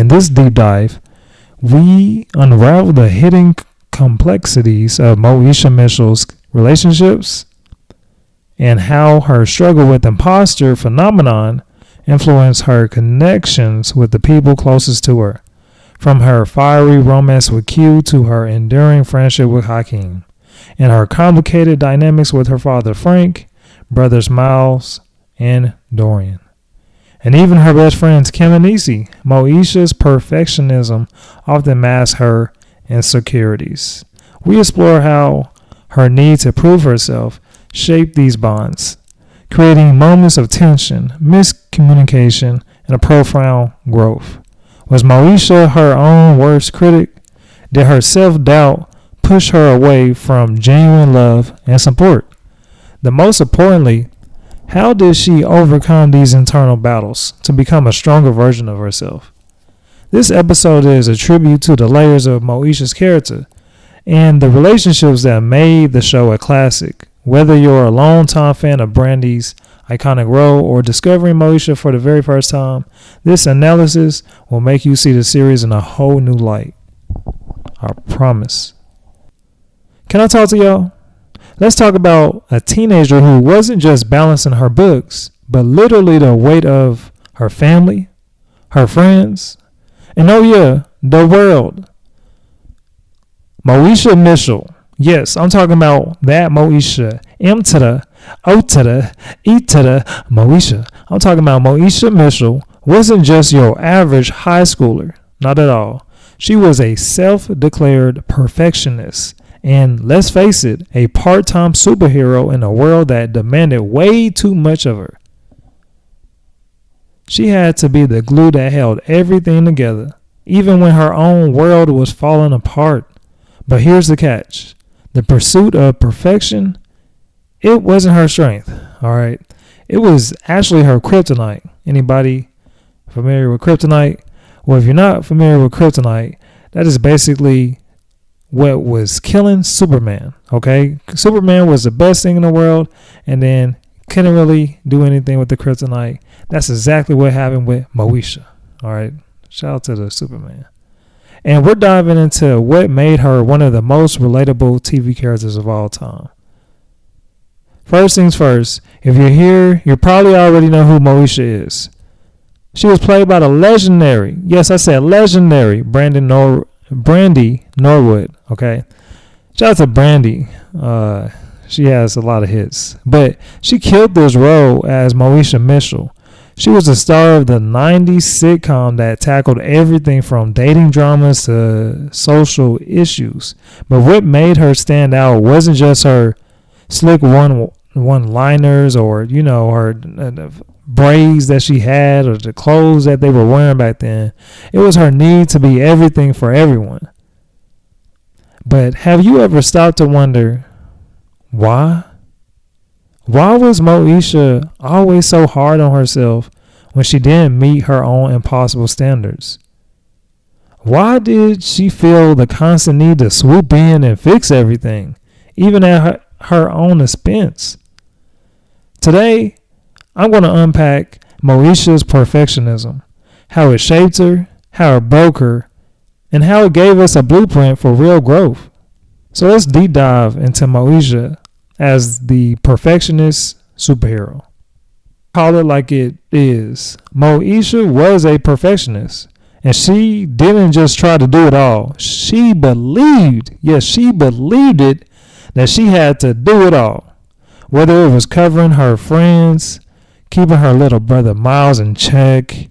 In this deep dive, we unravel the hidden complexities of Moesha Mitchell's relationships and how her struggle with imposter phenomenon influenced her connections with the people closest to her, from her fiery romance with Q to her enduring friendship with Hakeem, and her complicated dynamics with her father Frank, brothers Myles and Dorian, and even her best friends Kim and Niecy. Moesha's perfectionism often masks her insecurities. We explore how her need to prove herself shaped these bonds, creating moments of tension, miscommunication, and a profound growth. Was Moesha her own worst critic? Did her self-doubt push her away from genuine love and support? The most importantly, how did she overcome these internal battles to become a stronger version of herself? This episode is a tribute to the layers of Moesha's character and the relationships that made the show a classic. Whether you're a longtime fan of Brandy's iconic role or discovering Moesha for the very first time, this analysis will make you see the series in a whole new light. I promise. Can I talk to y'all? Let's talk about a teenager who wasn't just balancing her books, but literally the weight of her family, her friends, and oh yeah, the world. Moesha Mitchell. Yes, I'm talking about that Moesha. M to the O to the E to the Moesha. I'm talking about Moesha Mitchell wasn't just your average high schooler. Not at all. She was a self-declared perfectionist. And let's face it, a part-time superhero in a world that demanded way too much of her. She had to be the glue that held everything together, even when her own world was falling apart. But here's the catch. The pursuit of perfection, it wasn't her strength, all right? It was actually her kryptonite. Anybody familiar with kryptonite? Well, if you're not familiar with kryptonite, that is basically what was killing Superman, okay? Superman was the best thing in the world, and then couldn't really do anything with the kryptonite. That's exactly what happened with Moesha, all right? Shout out to the Superman. And we're diving into what made her one of the most relatable TV characters of all time. First things first, if you're here, you probably already know who Moesha is. She was played by the legendary, yes, I said legendary, Brandy Norwood, okay? Shout out to Brandy. She has a lot of hits. But she killed this role as Moesha Mitchell. She was the star of the 90s sitcom that tackled everything from dating dramas to social issues. But what made her stand out wasn't just her slick one-liners or, you know, her braids that she had or the clothes that they were wearing back then. It was her need to be everything for everyone. But have you ever stopped to wonder why? Why was Moesha always so hard on herself when she didn't meet her own impossible standards? Why did she feel the constant need to swoop in and fix everything, even at her own expense? Today, I'm going to unpack Moesha's perfectionism, how it shaped her, how it broke her, and how it gave us a blueprint for real growth. So let's deep dive into Moesha as the perfectionist superhero. Call it like it is. Moesha was a perfectionist, and she didn't just try to do it all. She believed, yes, she believed it, that she had to do it all. Whether it was covering her friends, keeping her little brother Myles in check,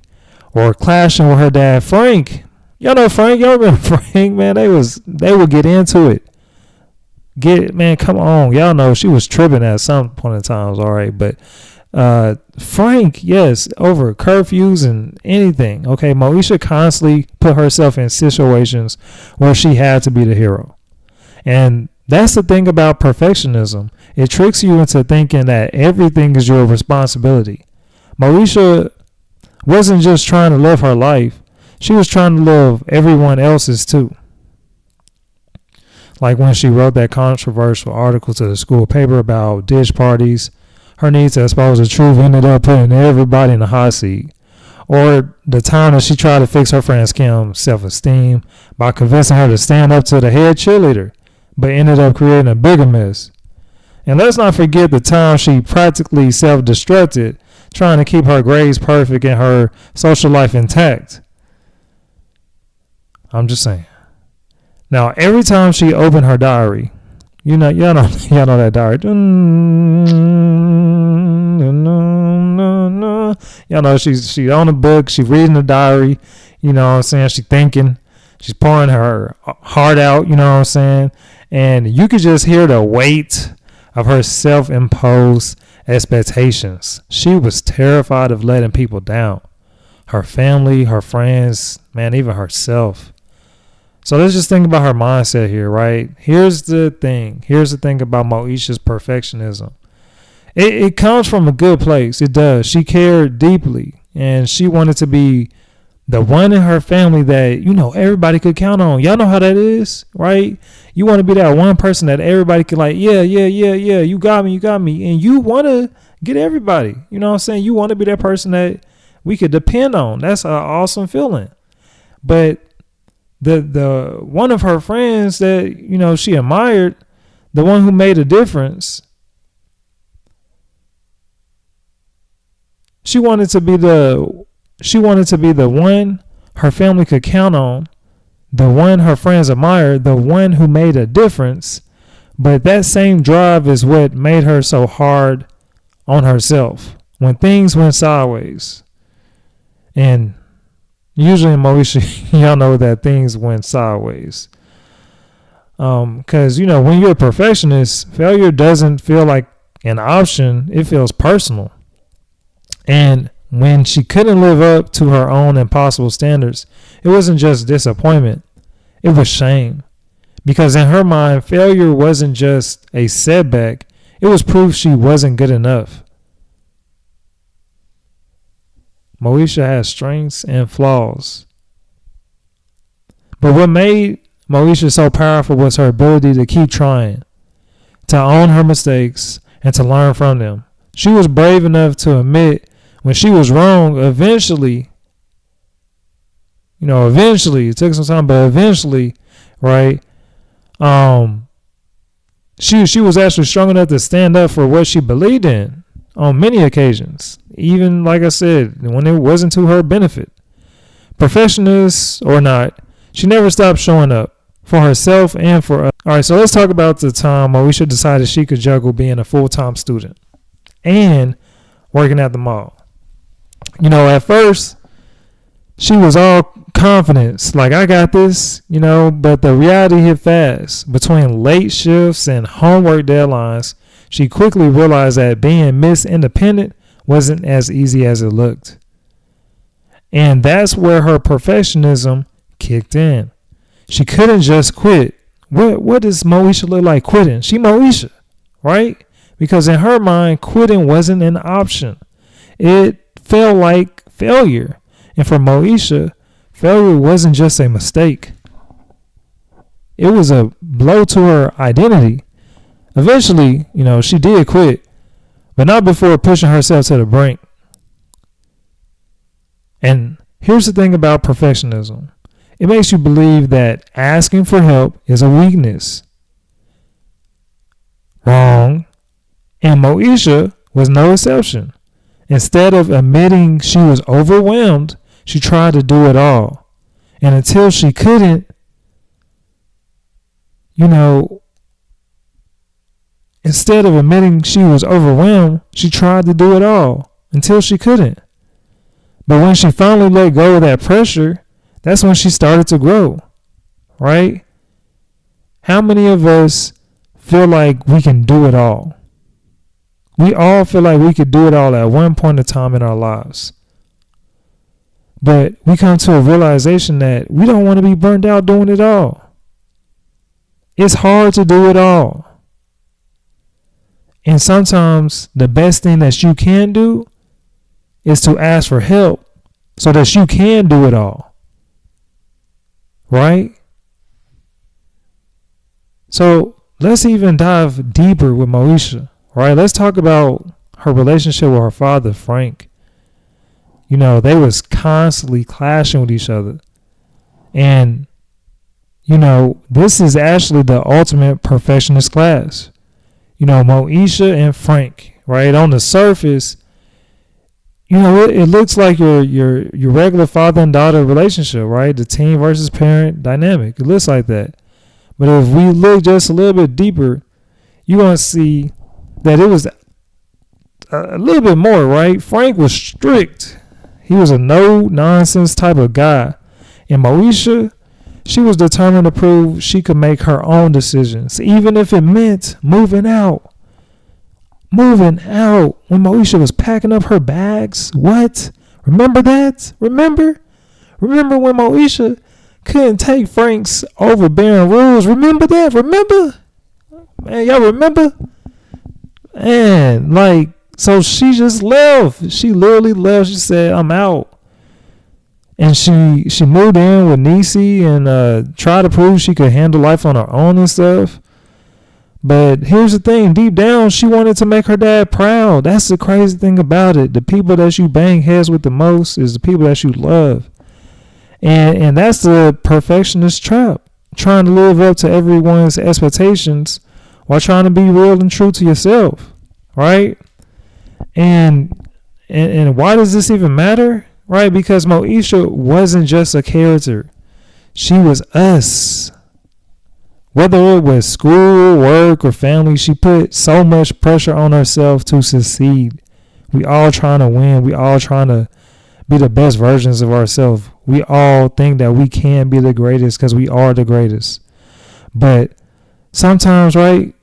or clashing with her dad Frank. Y'all know Frank? Y'all remember Frank, man? They would get into it. Man, come on. Y'all know she was tripping at some point in times, all right. But Frank, yes, over curfews and anything. Okay, Moesha constantly put herself in situations where she had to be the hero. And that's the thing about perfectionism. It tricks you into thinking that everything is your responsibility. Moesha wasn't just trying to live her life. She was trying to live everyone else's too. Like when she wrote that controversial article to the school paper about dish parties, her need to expose the truth ended up putting everybody in the hot seat. Or the time that she tried to fix her friend Kim's self-esteem by convincing her to stand up to the head cheerleader, but ended up creating a bigger mess. And let's not forget the time she practically self-destructed trying to keep her grades perfect and her social life intact. I'm just saying. Now, every time she opened her diary, y'all know that diary. Y'all know she's on the book, she's reading the diary, you know what I'm saying? She's thinking, she's pouring her heart out, you know what I'm saying? And you could just hear the weight of her self-imposed expectations. She was terrified of letting people down. Her family, her friends, man, even herself. So let's just think about her mindset here, right? Here's the thing about Moesha's perfectionism. It comes from a good place. It does. She cared deeply, and she wanted to be the one in her family that, you know, everybody could count on. Y'all know how that is, right? You want to be that one person that everybody can like, yeah, you got me. And you want to get everybody, you know what I'm saying? You want to be that person that we could depend on. That's an awesome feeling. But the one of her friends that, you know, she admired, the one who made a difference, she wanted to be the one her family could count on, the one her friends admired, the one who made a difference. But that same drive is what made her so hard on herself when things went sideways. And usually in Moesha, y'all know that things went sideways. Because, you know, when you're a perfectionist, failure doesn't feel like an option. It feels personal. And when she couldn't live up to her own impossible standards, it wasn't just disappointment. It was shame. Because in her mind, failure wasn't just a setback. It was proof she wasn't good enough. Moesha has strengths and flaws. But what made Moesha so powerful was her ability to keep trying, to own her mistakes, and to learn from them. She was brave enough to admit when she was wrong. Eventually, it took some time, but eventually, right? She was actually strong enough to stand up for what she believed in on many occasions. Even, like I said, when it wasn't to her benefit. Perfectionist or not, she never stopped showing up for herself and for others. All right, so let's talk about the time Moesha decided she could juggle being a full-time student and working at the mall. You know, at first, she was all confidence, like, I got this, you know, but the reality hit fast. Between late shifts and homework deadlines, she quickly realized that being Miss Independent wasn't as easy as it looked. And that's where her perfectionism kicked in. She couldn't just quit. What does Moesha look like quitting? She Moesha, right? Because in her mind, quitting wasn't an option. It felt like failure. And for Moesha, failure wasn't just a mistake. It was a blow to her identity. Eventually, you know, she did quit, but not before pushing herself to the brink. And here's the thing about perfectionism. It makes you believe that asking for help is a weakness. Wrong. And Moesha was no exception. Instead of admitting she was overwhelmed, she tried to do it all. And until she couldn't, instead of admitting she was overwhelmed, she tried to do it all until she couldn't. But when she finally let go of that pressure, that's when she started to grow, right? How many of us feel like we can do it all? We all feel like we could do it all at one point in time in our lives. But we come to a realization that we don't want to be burned out doing it all. It's hard to do it all. And sometimes the best thing that you can do is to ask for help so that you can do it all. Right? So let's even dive deeper with Moesha. Right? Let's talk about her relationship with her father, Frank. They was constantly clashing with each other. And, this is actually the ultimate perfectionist class. Moesha and Frank, right? On the surface, it looks like your regular father and daughter relationship, right? The teen versus parent dynamic. It looks like that. But if we look just a little bit deeper, you're going to see that it was a little bit more, right? Frank was strict. He was a no-nonsense type of guy. And Moesha, she was determined to prove she could make her own decisions, even if it meant moving out. Moving out when Moesha was packing up her bags. What? Remember that? Remember when Moesha couldn't take Frank's overbearing rules? Remember that? Remember? Man, y'all remember? And so she just left. She literally left. She said, I'm out. And she moved in with Niecy and tried to prove she could handle life on her own and stuff. But here's the thing. Deep down, she wanted to make her dad proud. That's the crazy thing about it. The people that you bang heads with the most is the people that you love. And that's the perfectionist trap. Trying to live up to everyone's expectations while trying to be real and true to yourself. Right? And why does this even matter? Right? Because Moesha wasn't just a character. She was us. Whether it was school, work, or family, she put so much pressure on herself to succeed. We all trying to win. We all trying to be the best versions of ourselves. We all think that we can be the greatest because we are the greatest. But sometimes, right,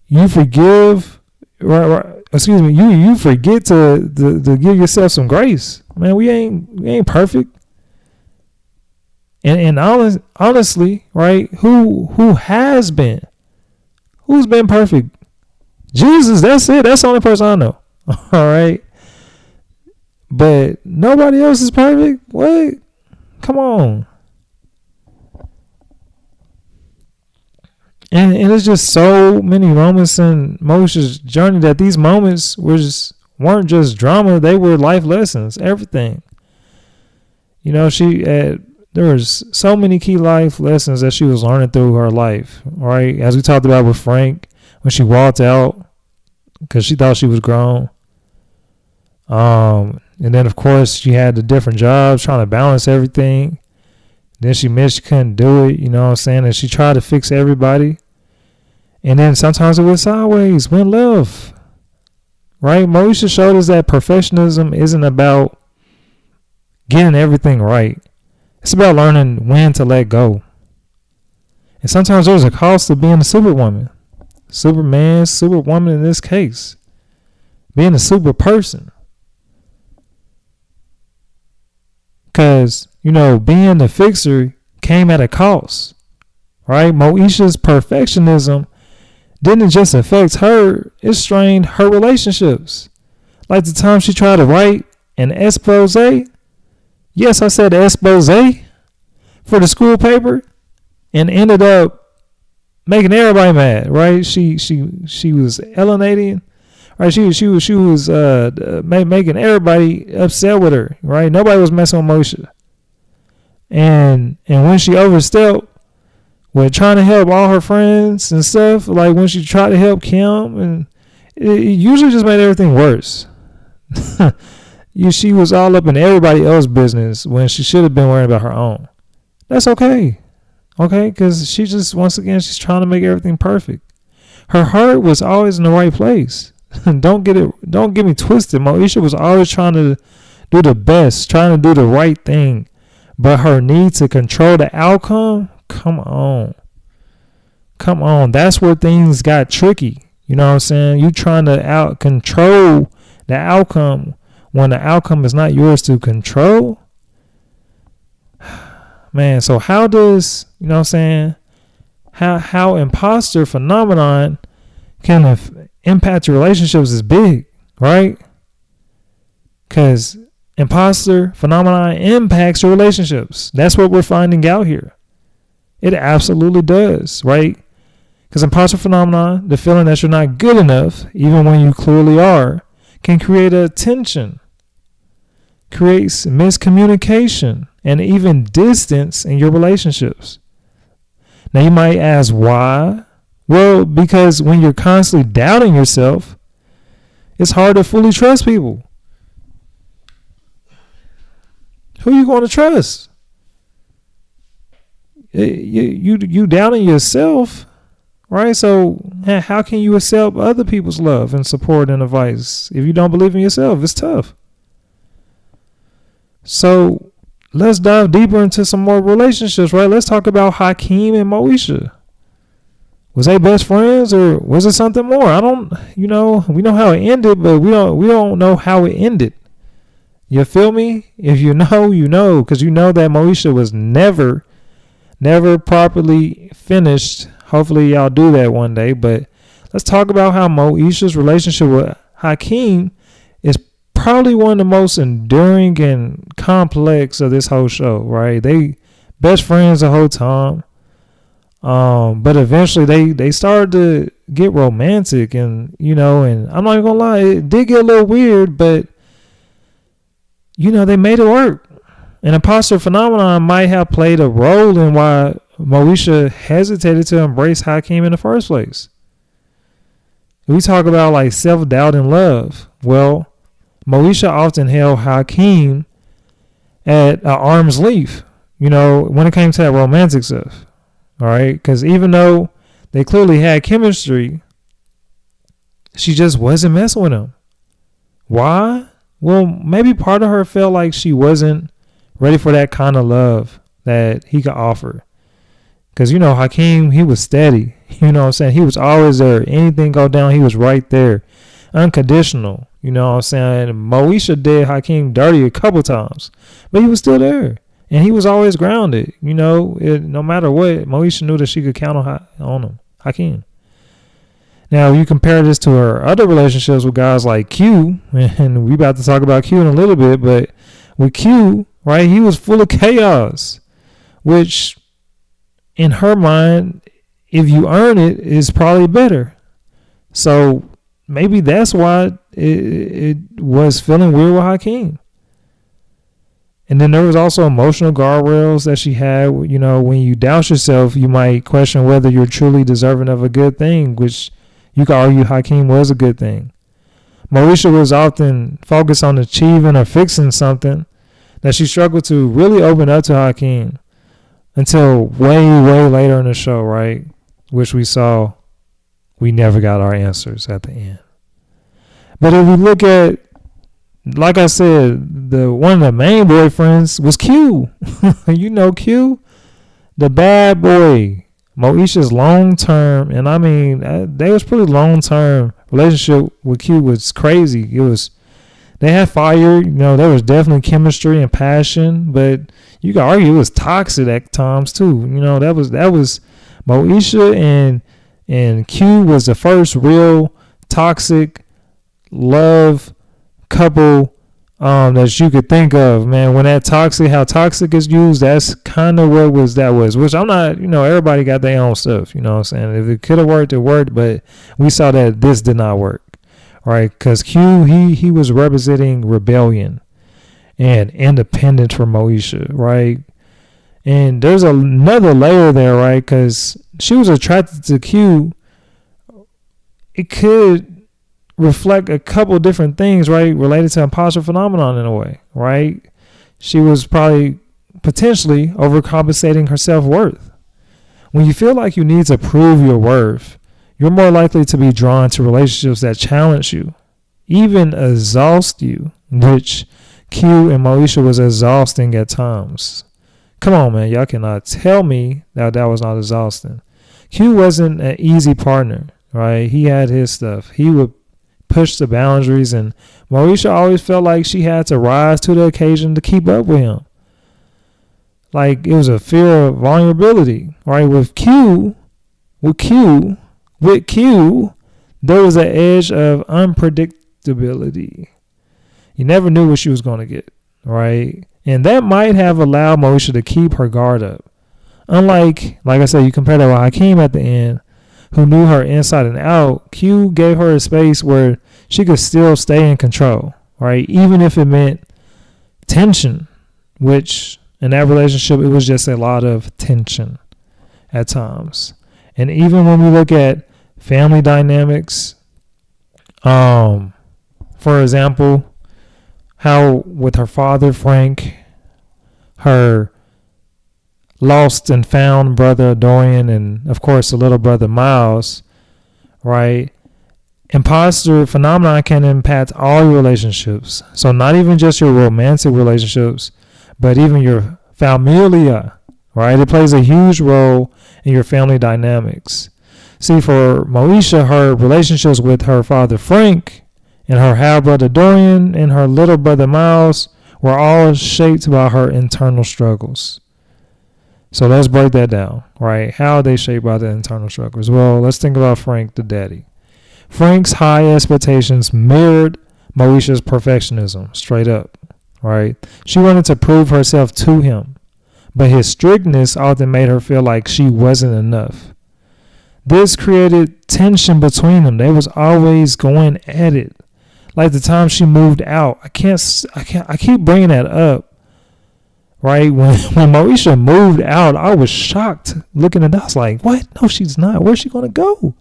you forgive, you forget to give yourself some grace. Man, we ain't perfect. And honestly, right, who has been? Who's been perfect? Jesus, that's it. That's the only person I know. All right. But nobody else is perfect? What? Come on. And it's just so many moments in Moesha's journey that these moments weren't just drama. They were life lessons, everything. There was so many key life lessons that she was learning through her life, right? As we talked about with Frank, when she walked out because she thought she was grown. And then, of course, she had the different jobs, trying to balance everything. Then she missed she couldn't do it, you know what I'm saying? And she tried to fix everybody. And then sometimes it went sideways, went left. Right? Moesha showed us that perfectionism isn't about getting everything right. It's about learning when to let go. And sometimes there's a cost of being a superwoman. Superman, superwoman in this case. Being a super person. Because, being the fixer came at a cost. Right? Moesha's perfectionism didn't just affect her, it strained her relationships. Like the time she tried to write an expose. Yes, I said expose for the school paper, and ended up making everybody mad, right? She was alienating, right? She was making everybody upset with her, right? Nobody was messing with Moesha. And when she overstepped with trying to help all her friends and stuff, like when she tried to help Kim, and it usually just made everything worse. She was all up in everybody else's business when she should have been worrying about her own. That's okay. Okay? Because she just, once again, she's trying to make everything perfect. Her heart was always in the right place. Don't get me twisted. Moesha was always trying to do the best, trying to do the right thing. But her need to control the outcome, come on. That's where things got tricky. You know what I'm saying? You trying to control the outcome when the outcome is not yours to control. Man, so how does, you know what I'm saying, how imposter phenomenon can impact your relationships is big, right? Because imposter phenomenon impacts your relationships. That's what we're finding out here. It absolutely does, right? Because imposter phenomenon, the feeling that you're not good enough, even when you clearly are, can create a tension. creates miscommunication and even distance in your relationships. Now you might ask why? Well, because when you're constantly doubting yourself, it's hard to fully trust people. Who are you going to trust? You doubting yourself, right? So how can you accept other people's love and support and advice if you don't believe in yourself? It's tough. So let's dive deeper into some more relationships, right? Let's talk about Hakeem and Moesha. Was they best friends or was it something more? I don't, we know how it ended, but we don't know how it ended. You feel me? If you know, you know, because you know that Moesha was never properly finished. Hopefully y'all do that one day. But let's talk about how Moesha's relationship with Hakeem is probably one of the most enduring and complex of this whole show, right? They best friends the whole time. But eventually they started to get romantic and I'm not even gonna lie, it did get a little weird, but they made it work. An imposter phenomenon might have played a role in why Moesha hesitated to embrace Hakeem in the first place. We talk about like self-doubt and love. Well, Moesha often held Hakeem at an arm's length, when it came to that romantic stuff. All right, because even though they clearly had chemistry, she just wasn't messing with him. Why? Well, maybe part of her felt like she wasn't ready for that kind of love that he could offer. Because, Hakeem, he was steady. You know what I'm saying? He was always there. Anything go down, he was right there. Unconditional. You know what I'm saying? Moesha did Hakeem dirty a couple times, but he was still there. And he was always grounded. No matter what, Moesha knew that she could count on him, Hakeem. Now, you compare this to her other relationships with guys like Q, and we about to talk about Q in a little bit, but with Q, right, he was full of chaos, which in her mind, if you earn it, is probably better. So maybe that's why it was feeling weird with Hakeem. And then there was also emotional guardrails that she had. When you doubt yourself, you might question whether you're truly deserving of a good thing, which you could argue Hakeem was a good thing. Moesha was often focused on achieving or fixing something that she struggled to really open up to Hakeem until way, way later in the show, right? Which we saw we never got our answers at the end. But if we look at, like I said, one of the main boyfriends was Q. Q, the bad boy. Moesha's long-term, and I mean, they was pretty long-term relationship with Q was crazy. They had fire, there was definitely chemistry and passion, but you could argue it was toxic at times too. That was Moesha and Q was the first real toxic love couple that you could think of, man. When how toxic is used, that's kind of what that was, which I'm not, everybody got their own stuff, what I'm saying? If it could have worked, it worked, but we saw that this did not work, right? Because Q, he was representing rebellion and independence for Moesha, right? And there's another layer there, right? Because she was attracted to Q. It could reflect a couple different things, right, related to imposter phenomenon in a way, right? She was probably potentially overcompensating her self-worth. When you feel like you need to prove your worth, you're more likely to be drawn to relationships that challenge you, even exhaust you, which Q and Moesha was exhausting at times. Come on, man, y'all cannot tell me that was not exhausting. Q wasn't an easy partner, right? He had his stuff. He would push the boundaries, and Moesha always felt like she had to rise to the occasion to keep up with him. Like it was a fear of vulnerability, right? With Q, there was an edge of unpredictability. You never knew what she was going to get, right? And that might have allowed Moesha to keep her guard up. Unlike, like I said, you compare that with Hakeem at the end, who knew her inside and out. Q gave her a space where she could still stay in control, right? Even if it meant tension, which in that relationship, it was just a lot of tension at times. And even when we look at family dynamics, for example, how with her father, Frank, her lost and found brother, Dorian, and of course, the little brother, Myles, right? Imposter phenomenon can impact all your relationships. So not even just your romantic relationships, but even your familia, right? It plays a huge role in your family dynamics. See, for Moesha, her relationships with her father, Frank, and her half-brother, Dorian, and her little brother, Myles, were all shaped by her internal struggles. So let's break that down, right? How are they shaped by the internal struggles? Well, let's think about Frank, the daddy. Frank's high expectations mirrored Moesha's perfectionism, straight up, right? She wanted to prove herself to him, but his strictness often made her feel like she wasn't enough. This created tension between them. They was always going at it. Like the time she moved out, I keep bringing that up, right? When Moesha moved out, I was shocked looking at that. I was like, what? No, she's not. Where's she going to go?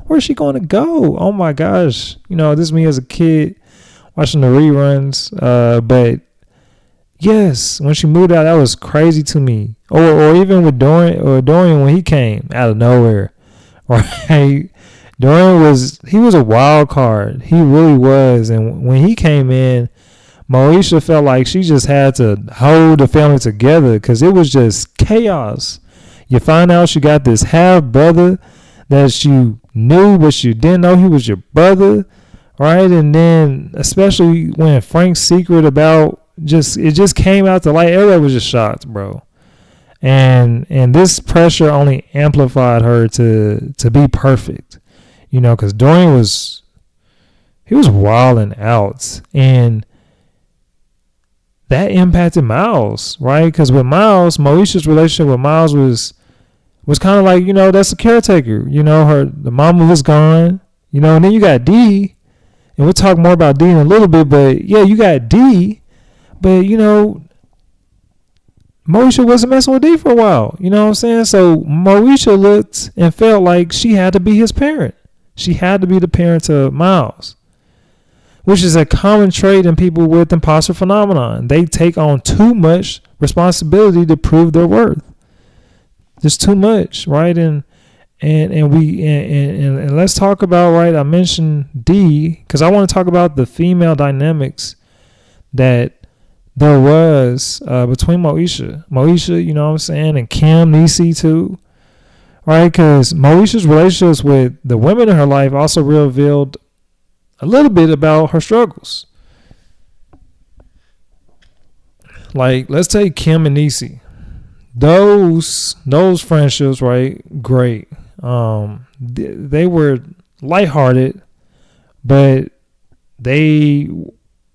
Where's she going to go? Oh my gosh. This is me as a kid watching the reruns. But yes, when she moved out, that was crazy to me. Or even with Dorian when he came out of nowhere, right? Dorian was a wild card. He really was. And when he came in, Moesha felt like she just had to hold the family together because it was just chaos. You find out she got this half brother that you knew, but you didn't know he was your brother, right? And then especially when Frank's secret about it just came out to light, everybody was just shocked, bro. And this pressure only amplified her to be perfect, because Dorian was wilding out, and that impacted Myles, right? Because with Myles, Moesha's relationship with Myles was kind of like, that's the caretaker. The mama was gone, and then you got D, and we'll talk more about D in a little bit, but yeah, you got D, but Moesha wasn't messing with D for a while, you know what I'm saying? So Moesha looked and felt like she had to be his parent. She had to be the parent to Myles, which is a common trait in people with imposter phenomenon. They take on too much responsibility to prove their worth. There's too much, right? And let's talk about, right, I mentioned D because I want to talk about the female dynamics that there was between Moesha, you know what I'm saying, and Kim, Niecy too, right? Because Moesha's relationships with the women in her life also revealed a little bit about her struggles. Like, let's take Kim and Niecy. Those friendships, right? Great. They were lighthearted, but they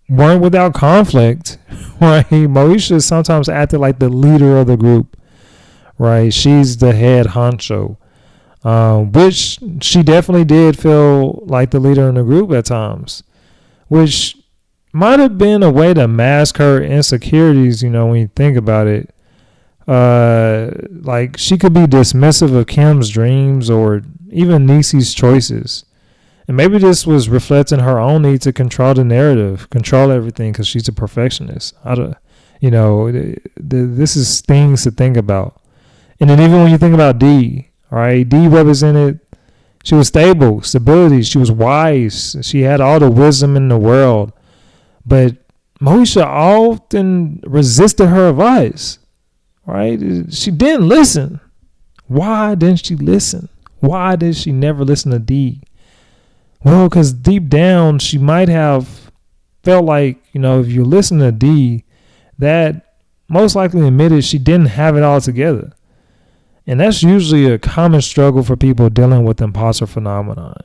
weren't without conflict, right? Moesha sometimes acted like the leader of the group, right? She's the head honcho, which she definitely did feel like the leader in the group at times, which might have been a way to mask her insecurities, when you think about it. Like she could be dismissive of Kim's dreams or even Niecy's choices. And maybe this was reflecting her own need to control the narrative, control everything because she's a perfectionist. This is things to think about. And then even when you think about D, right? D represented, she was stability. She was wise. She had all the wisdom in the world. But Moesha often resisted her advice, right? She didn't listen. Why didn't she listen? Why did she never listen to D? Well, because deep down, she might have felt like, if you listen to D, that most likely admitted she didn't have it all together. And that's usually a common struggle for people dealing with imposter phenomenon.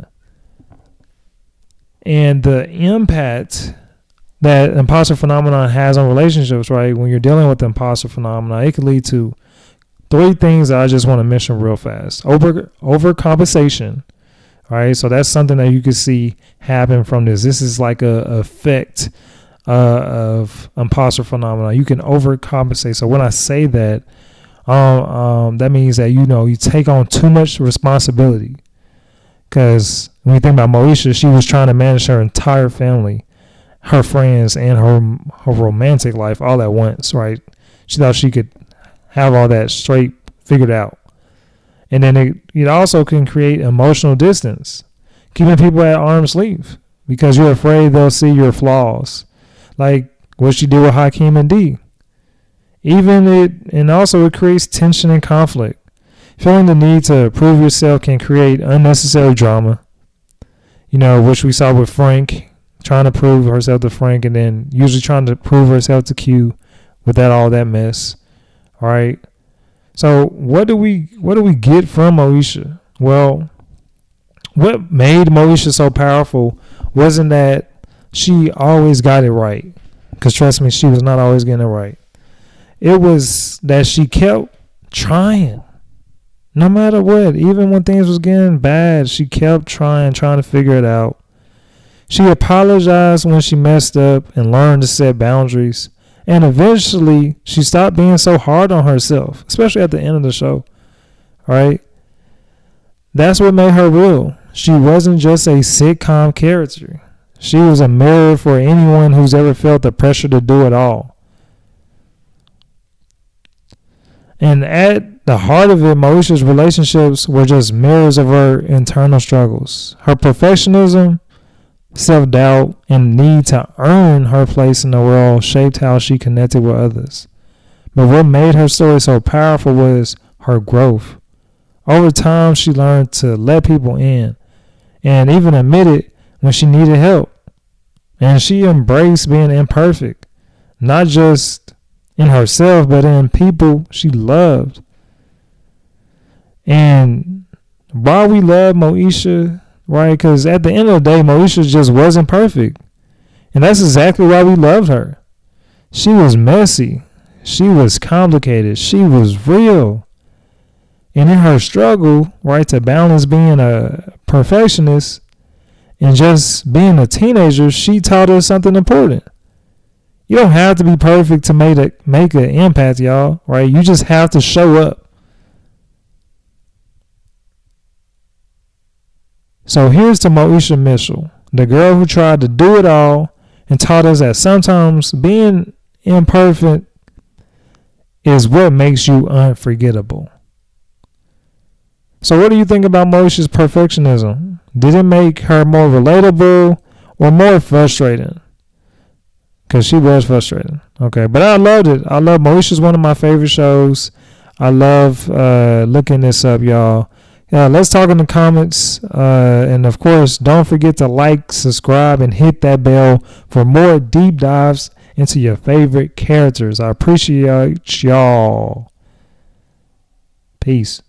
And the impact that imposter phenomenon has on relationships, right? When you're dealing with the imposter phenomenon, it can lead to three things that I just want to mention real fast. Overcompensation, right? So that's something that you can see happen from this. This is like a effect of imposter phenomena. You can overcompensate. So when I say that, that means that you take on too much responsibility. Because when you think about Moesha, she was trying to manage her entire family, her friends, and her romantic life all at once, right? She thought she could have all that straight figured out. And then it also can create emotional distance, keeping people at arm's length because you're afraid they'll see your flaws, like what she did with Hakeem and D. And also it creates tension and conflict. Feeling the need to prove yourself can create unnecessary drama, which we saw with Frank, trying to prove herself to Frank and then usually trying to prove herself to Q with all that mess. All right. So what do we get from Moesha? Well, what made Moesha so powerful wasn't that she always got it right. Because trust me, she was not always getting it right. It was that she kept trying. No matter what, even when things was getting bad, she kept trying to figure it out. She apologized when she messed up and learned to set boundaries. And eventually, she stopped being so hard on herself, especially at the end of the show. All right? That's what made her real. She wasn't just a sitcom character. She was a mirror for anyone who's ever felt the pressure to do it all. And at the heart of it, Moesha's relationships were just mirrors of her internal struggles. Her perfectionism, self-doubt, and need to earn her place in the world shaped how she connected with others. But what made her story so powerful was her growth. Over time, she learned to let people in and even admit it when she needed help. And she embraced being imperfect, not just in herself, but in people she loved. And why we love Moesha, right? Because at the end of the day, Moesha just wasn't perfect. And that's exactly why we loved her. She was messy. She was complicated. She was real. And in her struggle, right, to balance being a perfectionist and just being a teenager, she taught us something important. You don't have to be perfect to make an impact, y'all, right? You just have to show up. So here's to Moesha Mitchell, the girl who tried to do it all and taught us that sometimes being imperfect is what makes you unforgettable. So what do you think about Moesha's perfectionism? Did it make her more relatable or more frustrating? Because she was frustrating. Okay, but I loved it. I love Moesha's one of my favorite shows. I love looking this up, y'all. Let's talk in the comments. And of course, don't forget to like, subscribe, and hit that bell for more deep dives into your favorite characters. I appreciate y'all. Peace.